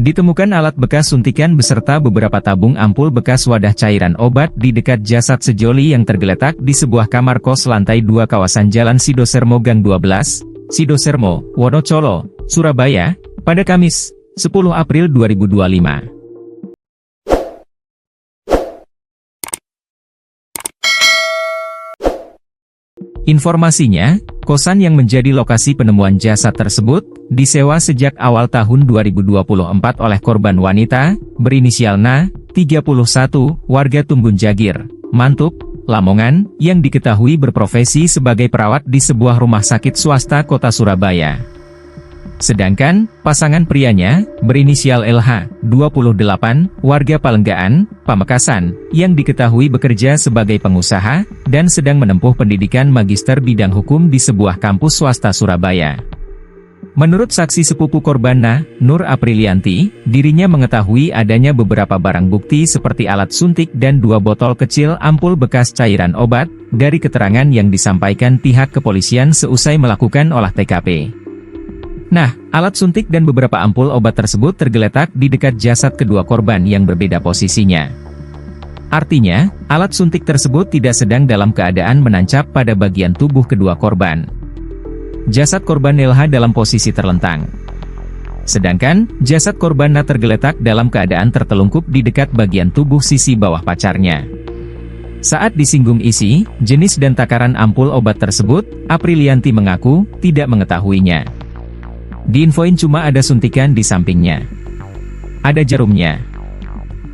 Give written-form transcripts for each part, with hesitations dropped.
Ditemukan alat bekas suntikan beserta beberapa tabung ampul bekas wadah cairan obat di dekat jasad sejoli yang tergeletak di sebuah kamar kos lantai 2 kawasan Jalan Sidosermo Gang 12, Sidosermo, Wonocolo, Surabaya, pada Kamis, 10 April 2025. Informasinya, kosan yang menjadi lokasi penemuan jasad tersebut, disewa sejak awal tahun 2024 oleh korban wanita, berinisial Na, 31, warga Tumbun Jagir, Mantuk, Lamongan, yang diketahui berprofesi sebagai perawat di sebuah rumah sakit swasta kota Surabaya. Sedangkan, pasangan prianya, berinisial LH, 28, warga Palenggaan, Pamekasan, yang diketahui bekerja sebagai pengusaha, dan sedang menempuh pendidikan magister bidang hukum di sebuah kampus swasta Surabaya. Menurut saksi sepupu korban Na, Nur Aprilianti, dirinya mengetahui adanya beberapa barang bukti seperti alat suntik dan 2 botol kecil ampul bekas cairan obat, dari keterangan yang disampaikan pihak kepolisian seusai melakukan olah TKP. Nah, alat suntik dan beberapa ampul obat tersebut tergeletak di dekat jasad kedua korban yang berbeda posisinya. Artinya, alat suntik tersebut tidak sedang dalam keadaan menancap pada bagian tubuh kedua korban. Jasad korban LH dalam posisi terlentang. Sedangkan, jasad korban Na tergeletak dalam keadaan tertelungkup di dekat bagian tubuh sisi bawah pacarnya. Saat disinggung isi, jenis dan takaran ampul obat tersebut, Aprilianti mengaku tidak mengetahuinya. Diinfoin cuma ada suntikan di sampingnya. Ada jarumnya.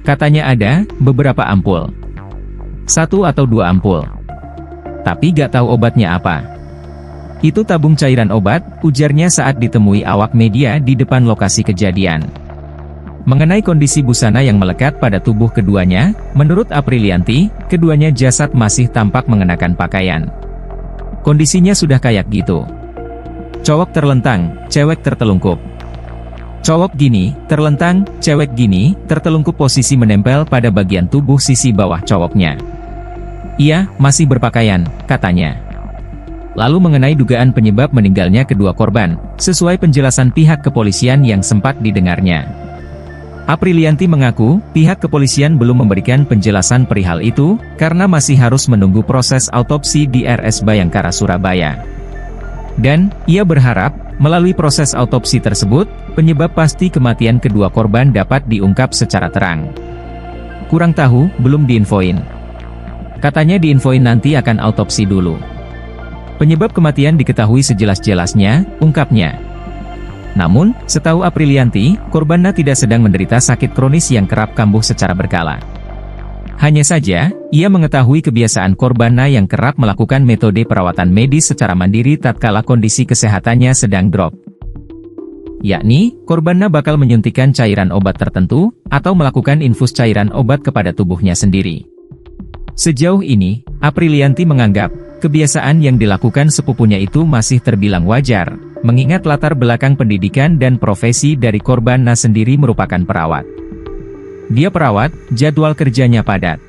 Katanya ada beberapa ampul. 1 atau 2 ampul. Tapi gak tahu obatnya apa. Itu tabung cairan obat, ujarnya saat ditemui awak media di depan lokasi kejadian. Mengenai kondisi busana yang melekat pada tubuh keduanya, menurut Aprilianti, keduanya jasad masih tampak mengenakan pakaian. Kondisinya sudah kayak gitu. Cowok terlentang, cewek tertelungkup. Cowok gini, terlentang, cewek gini, tertelungkup posisi menempel pada bagian tubuh sisi bawah cowoknya. Iya, masih berpakaian, katanya. Lalu mengenai dugaan penyebab meninggalnya kedua korban, sesuai penjelasan pihak kepolisian yang sempat didengarnya. Aprilianti mengaku, pihak kepolisian belum memberikan penjelasan perihal itu, karena masih harus menunggu proses autopsi di RS Bayangkara Surabaya. Dan, ia berharap, melalui proses autopsi tersebut, penyebab pasti kematian kedua korban dapat diungkap secara terang. Kurang tahu, belum diinfoin. Katanya diinfoin nanti akan autopsi dulu. Penyebab kematian diketahui sejelas-jelasnya, ungkapnya. Namun, setahu Aprilianti, korban Na tidak sedang menderita sakit kronis yang kerap kambuh secara berkala. Hanya saja, ia mengetahui kebiasaan korban Na yang kerap melakukan metode perawatan medis secara mandiri tatkala kondisi kesehatannya sedang drop. Yakni, korban Na bakal menyuntikkan cairan obat tertentu, atau melakukan infus cairan obat kepada tubuhnya sendiri. Sejauh ini, Aprilianti menganggap, kebiasaan yang dilakukan sepupunya itu masih terbilang wajar, mengingat latar belakang pendidikan dan profesi dari korban Na sendiri merupakan perawat. Dia perawat, jadwal kerjanya padat.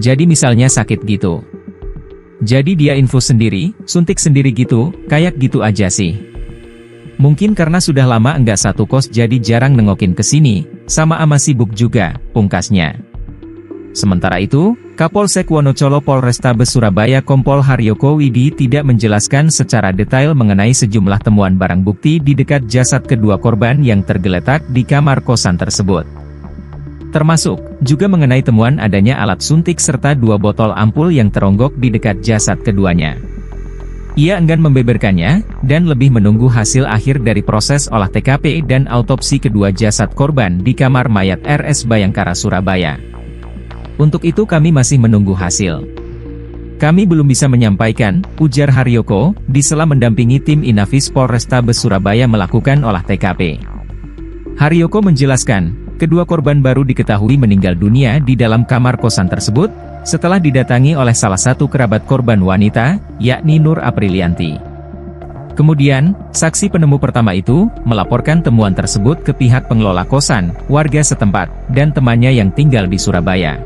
Jadi misalnya sakit gitu. Jadi dia infus sendiri, suntik sendiri gitu, kayak gitu aja sih. Mungkin karena sudah lama enggak satu kos jadi jarang nengokin ke sini, sama ama sibuk juga, pungkasnya. Sementara itu, Kapolsek Wonocolo Polrestabes Surabaya Kompol Haryoko Widi tidak menjelaskan secara detail mengenai sejumlah temuan barang bukti di dekat jasad kedua korban yang tergeletak di kamar kosan tersebut. Termasuk, juga mengenai temuan adanya alat suntik serta 2 botol ampul yang teronggok di dekat jasad keduanya. Ia enggan membeberkannya, dan lebih menunggu hasil akhir dari proses olah TKP dan autopsi kedua jasad korban di kamar mayat RS Bayangkara Surabaya. Untuk itu kami masih menunggu hasil. Kami belum bisa menyampaikan, ujar Haryoko, di sela mendampingi tim Inafis Polrestabes Surabaya melakukan olah TKP. Haryoko menjelaskan, kedua korban baru diketahui meninggal dunia di dalam kamar kosan tersebut, setelah didatangi oleh salah satu kerabat korban wanita, yakni Nur Aprilianti. Kemudian, saksi penemu pertama itu, melaporkan temuan tersebut ke pihak pengelola kosan, warga setempat, dan temannya yang tinggal di Surabaya.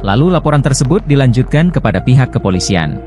Lalu laporan tersebut dilanjutkan kepada pihak kepolisian.